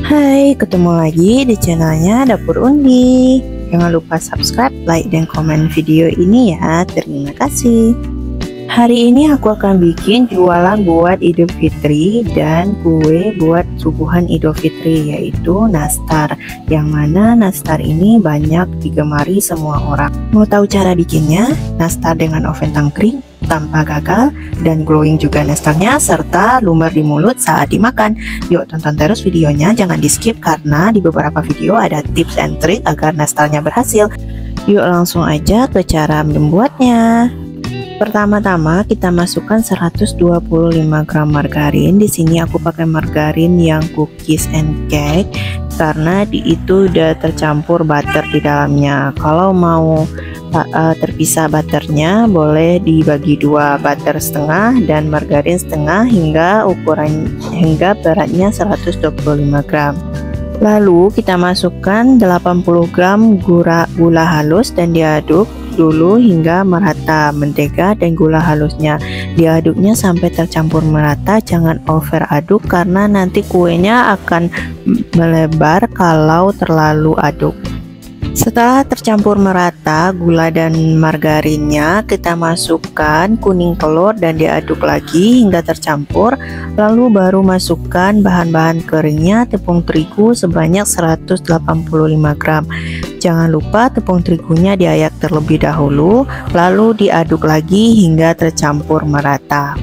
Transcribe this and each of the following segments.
Hai, ketemu lagi di channelnya Dapur Undi. Jangan lupa subscribe, like, dan komen video ini ya. Terima kasih. Hari ini aku akan bikin jualan buat Idul Fitri dan kue buat suguhan Idul Fitri, yaitu nastar. Yang mana nastar ini banyak digemari semua orang. Mau tahu cara bikinnya? Nastar dengan oven tangkring tanpa gagal dan glowing juga nastarnya, serta lumer di mulut saat dimakan. Yuk tonton terus videonya, jangan di skip karena di beberapa video ada tips and trick agar nastarnya berhasil. Yuk langsung aja ke cara membuatnya. Pertama-tama kita masukkan 125 gram margarin. Di sini aku pakai margarin yang cookies and cake karena itu udah tercampur butter di dalamnya. Kalau mau terpisah butternya, boleh dibagi dua, butter setengah dan margarin setengah hingga beratnya 125 gram. Lalu kita masukkan 80 gram gula halus dan diaduk dulu hingga merata. Mentega dan gula halusnya diaduknya sampai tercampur merata, jangan over aduk karena nanti kuenya akan melebar kalau terlalu aduk. Setelah tercampur merata gula dan margarinnya, kita masukkan kuning telur dan diaduk lagi hingga tercampur. Lalu baru masukkan bahan-bahan keringnya, tepung terigu sebanyak 185 gram. Jangan lupa tepung terigunya diayak terlebih dahulu, lalu diaduk lagi hingga tercampur merata.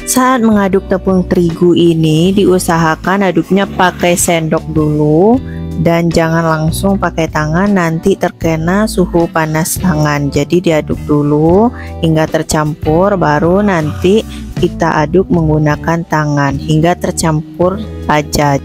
Saat mengaduk tepung terigu ini, diusahakan aduknya pakai sendok dulu dan jangan langsung pakai tangan, nanti terkena suhu panas tangan. Jadi diaduk dulu hingga tercampur, baru nanti kita aduk menggunakan tangan hingga tercampur aja.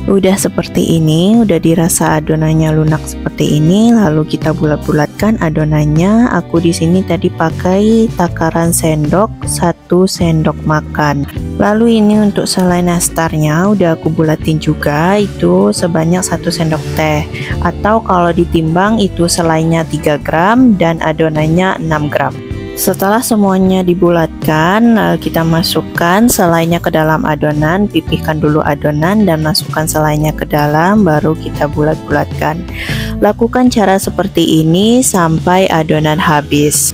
Udah seperti ini, udah dirasa adonannya lunak seperti ini, lalu kita bulat-bulatkan adonannya. Aku di sini tadi pakai takaran sendok 1 sendok makan. Lalu ini untuk selai nastarnya udah aku bulatin juga, itu sebanyak 1 sendok teh, atau kalau ditimbang itu selainya 3 gram dan adonannya 6 gram. Setelah semuanya dibulatkan, kita masukkan selainya ke dalam adonan, pipihkan dulu adonan dan masukkan selainya ke dalam, baru kita bulat-bulatkan. Lakukan cara seperti ini sampai adonan habis.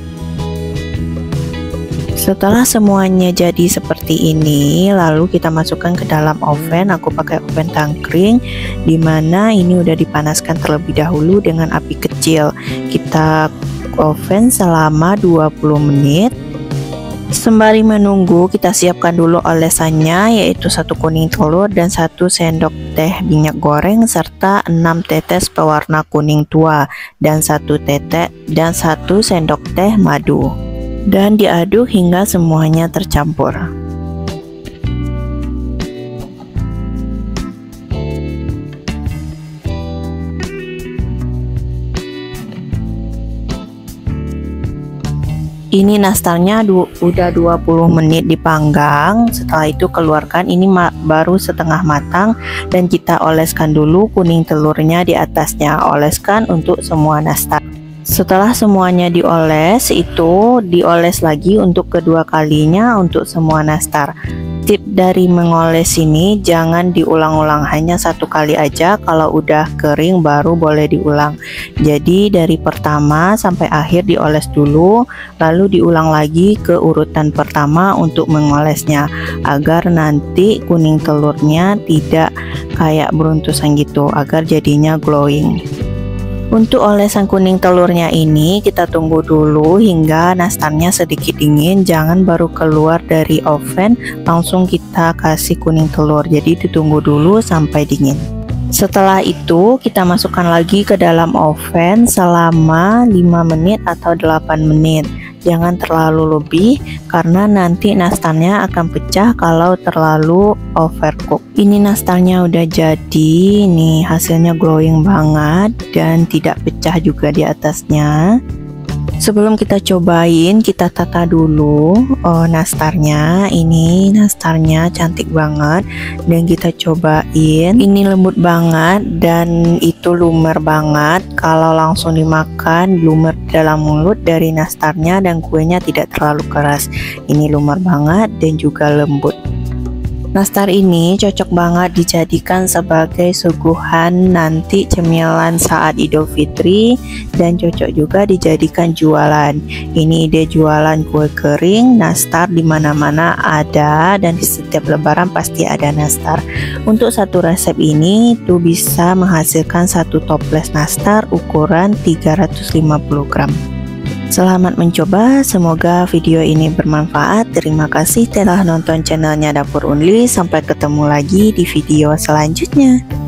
Setelah semuanya jadi seperti ini, lalu kita masukkan ke dalam oven. Aku pakai oven tangkring, dimana ini udah dipanaskan terlebih dahulu dengan api kecil. Kita oven selama 20 menit. Sembari menunggu, kita siapkan dulu olesannya, yaitu 1 kuning telur dan 1 sendok teh minyak goreng serta 6 tetes pewarna kuning tua dan 1 sendok teh madu, dan diaduk hingga semuanya tercampur. Ini nastarnya udah 20 menit dipanggang. Setelah itu keluarkan, ini baru setengah matang, dan kita oleskan dulu kuning telurnya di atasnya. Oleskan untuk semua nastar. Setelah semuanya dioles, itu dioles lagi untuk kedua kalinya untuk semua nastar. Tip dari mengoles ini, jangan diulang-ulang, hanya 1 kali aja. Kalau udah kering baru boleh diulang. Jadi dari pertama sampai akhir dioles dulu, lalu diulang lagi ke urutan pertama untuk mengolesnya, agar nanti kuning telurnya tidak kayak beruntusan gitu, agar jadinya glowing. Untuk olesan kuning telurnya ini kita tunggu dulu hingga nastarnya sedikit dingin, jangan baru keluar dari oven langsung kita kasih kuning telur, jadi ditunggu dulu sampai dingin. Setelah itu kita masukkan lagi ke dalam oven selama 5 menit atau 8 menit. Jangan terlalu lebih karena nanti nastarnya akan pecah kalau terlalu overcook. Ini nastarnya udah jadi, nih hasilnya glowing banget dan tidak pecah juga di atasnya. Sebelum kita cobain, kita tata dulu nastarnya. Ini nastarnya cantik banget dan kita cobain. Ini lembut banget dan itu lumer banget. Kalau langsung dimakan, lumer dalam mulut dari nastarnya dan kuenya tidak terlalu keras. Ini lumer banget dan juga lembut. Nastar ini cocok banget dijadikan sebagai suguhan nanti cemilan saat Idul Fitri dan cocok juga dijadikan jualan. Ini ide jualan kue kering, nastar di mana-mana ada dan di setiap lebaran pasti ada nastar. Untuk satu resep ini tuh bisa menghasilkan satu toples nastar ukuran 350 gram. Selamat mencoba, semoga video ini bermanfaat. Terima kasih telah nonton channelnya Dapur Unli. Sampai ketemu lagi di video selanjutnya.